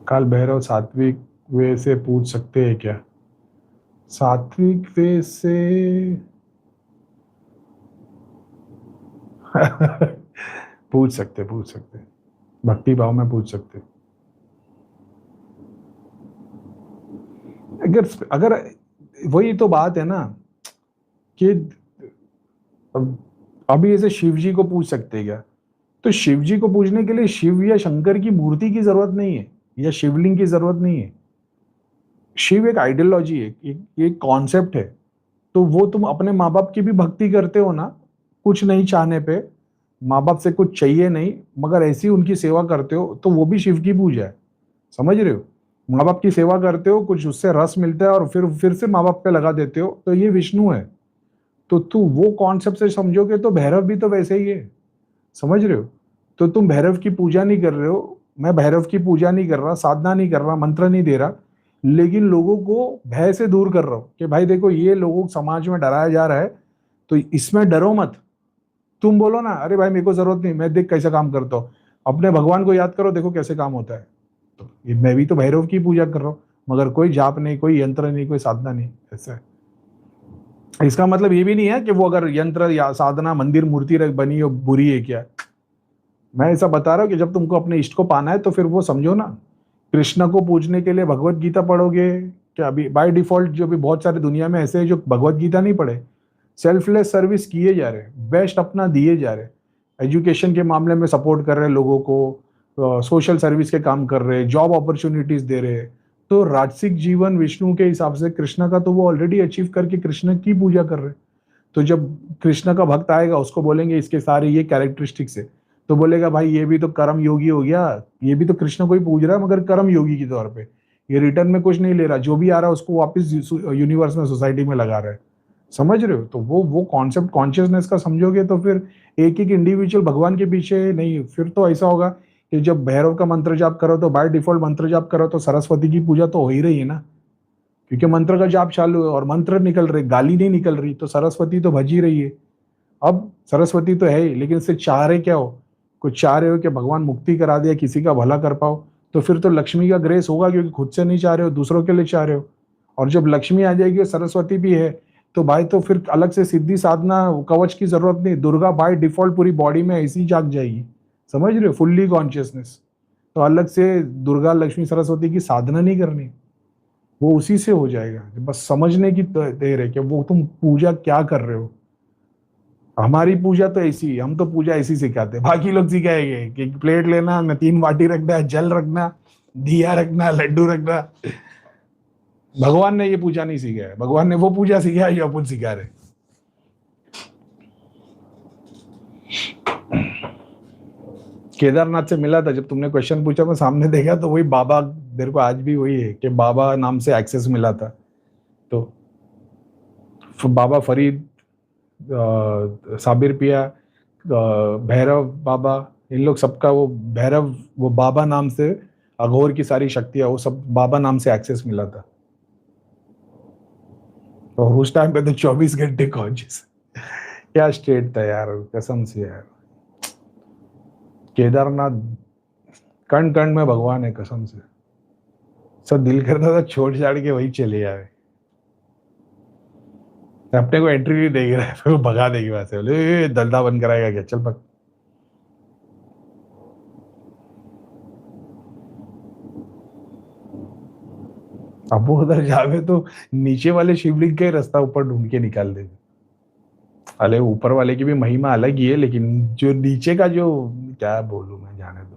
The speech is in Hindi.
काल भैरव सात्विक वे से पूछ सकते हैं क्या? सात्विक वे से पूछ सकते, भक्ति भाव में पूछ सकते। अगर अगर वही तो बात है ना कि अभी ऐसे शिव जी को पूछ सकते हैं क्या? तो शिव जी को पूछने के लिए शिव या शंकर की मूर्ति की जरूरत नहीं है, या शिवलिंग की जरूरत नहीं है। शिव एक आइडियोलॉजी है, एक कॉन्सेप्ट है। तो वो तुम अपने माँ बाप की भी भक्ति करते हो ना, कुछ नहीं चाहने पे, माँ बाप से कुछ चाहिए नहीं, मगर ऐसी उनकी सेवा करते हो, तो वो भी शिव की पूजा है। समझ रहे हो? माँ बाप की सेवा करते हो, कुछ उससे रस मिलता है और फिर से माँ बाप पे लगा देते हो, तो ये विष्णु है। तो तू वो कॉन्सेप्ट से समझोगे तो भैरव भी तो वैसे ही है। समझ रहे हो? तो तुम भैरव की पूजा नहीं कर रहे हो, मैं भैरव की पूजा नहीं कर रहा, साधना नहीं कर रहा, मंत्र नहीं दे रहा, लेकिन लोगों को भय से दूर कर रहा हूं कि भाई देखो ये लोगों समाज में डराया जा रहा है, तो इसमें डरो मत। तुम बोलो ना, अरे भाई मेरे को जरूरत नहीं, मैं देख कैसे काम करता हूँ, अपने भगवान को याद करो, देखो कैसे काम होता है। तो मैं भी तो भैरव की पूजा कर रहा हूँ, मगर कोई जाप नहीं, कोई यंत्र नहीं, कोई साधना नहीं, ऐसा है। इसका मतलब ये भी नहीं है कि वो अगर यंत्र या साधना मंदिर मूर्ति बनी हो बुरी है क्या। मैं ऐसा बता रहा हूँ कि जब तुमको अपने इष्ट को पाना है तो फिर वो समझो ना, कृष्ण को पूजने के लिए भगवत गीता पढ़ोगे क्या? अभी बाय डिफॉल्ट जो भी बहुत सारे दुनिया में ऐसे हैं जो भगवत गीता नहीं पढ़े, सेल्फलेस सर्विस किए जा रहे, बेस्ट अपना दिए जा रहे, एजुकेशन के मामले में सपोर्ट कर रहे लोगों को, सोशल सर्विस के काम कर रहे, जॉब अपॉर्चुनिटीज दे रहे। तो राजसिक जीवन विष्णु के हिसाब से कृष्ण का तो वो ऑलरेडी अचीव करके कृष्ण की पूजा कर रहे। तो जब कृष्ण का भक्त आएगा उसको बोलेंगे इसके सारे ये कैरेक्टरिस्टिक्स है, तो बोलेगा भाई ये भी तो कर्म योगी हो गया, ये भी तो कृष्ण को ही पूज रहा है मगर कर्म योगी के तौर पे, ये रिटर्न में कुछ नहीं ले रहा, जो भी आ रहा है उसको वापस यूनिवर्स में सोसाइटी में लगा रहा है। समझ रहे हो? तो वो कॉन्सेप्ट कॉन्शियसनेस का समझोगे तो फिर एक एक इंडिविजुअल भगवान के पीछे नहीं, फिर तो ऐसा होगा कि जब भैरव का मंत्र जाप करो तो बाय डिफॉल्ट मंत्र जाप करो तो सरस्वती की पूजा तो हो ही रही है ना, क्योंकि मंत्र का जाप चालू है और मंत्र निकल रहे, गाली नहीं निकल रही, तो सरस्वती तो भज ही रही है। अब सरस्वती तो है ही, लेकिन इससे चाह रहे क्या हो? कुछ चाह रहे हो कि भगवान मुक्ति करा दे, किसी का भला कर पाओ, तो फिर तो लक्ष्मी का ग्रेस होगा, क्योंकि खुद से नहीं चाह रहे हो, दूसरों के लिए चाह रहे हो। और जब लक्ष्मी आ जाएगी और सरस्वती भी है, तो भाई तो फिर अलग से सिद्धि साधना कवच की जरूरत नहीं, दुर्गा बाय डिफॉल्ट पूरी बॉडी में ऐसी जाग जाएगी। समझ रहे हो? Fully consciousness. तो अलग से दुर्गा लक्ष्मी सरस्वती की साधना नहीं करनी, वो उसी से हो जाएगा। बस समझने की देर है कि वो तुम पूजा क्या कर रहे हो। हमारी पूजा तो ऐसी है, हम तो पूजा ऐसी सिखाते हैं, बाकी लोग सिखाएंगे कि प्लेट लेना, न 3 वाटी रखना, जल रखना, दिया रखना, लड्डू रखना। भगवान ने ये पूजा नहीं सिखाया, भगवान ने वो पूजा सिखाया जो अपन सिखा रहे। केदारनाथ से मिला था, जब तुमने क्वेश्चन पूछा मैं सामने देखा तो वही बाबा, मेरे को आज भी वही है कि बाबा नाम से एक्सेस मिला था। तो बाबा फरीद, साबिर पिया, भैरव बाबा, इन लोग सबका वो भैरव, वो बाबा नाम से, अघोर की सारी शक्तियां वो सब बाबा नाम से एक्सेस मिला था। और उस टाइम पे तो 24 घंटे कॉन्शियस। क्या स्टेट था यार, कसम से यार। केदारनाथ कण कण में भगवान है, कसम से। सब दिल करता था छोड़ छाड़ के वही चले जाए, अपने को एंट्री नहीं देगी रहा है, फिर वो भगा देगी वहां से, बोले दल्दा बंद कराएगा क्या, चल भग। अब वो उधर जावे तो नीचे वाले शिवलिंग का ही रास्ता ऊपर ढूंढ के निकाल देगा। अरे ऊपर वाले की भी महिमा अलग ही है, लेकिन जो नीचे का जो, क्या बोलूं मैं, जाने दो।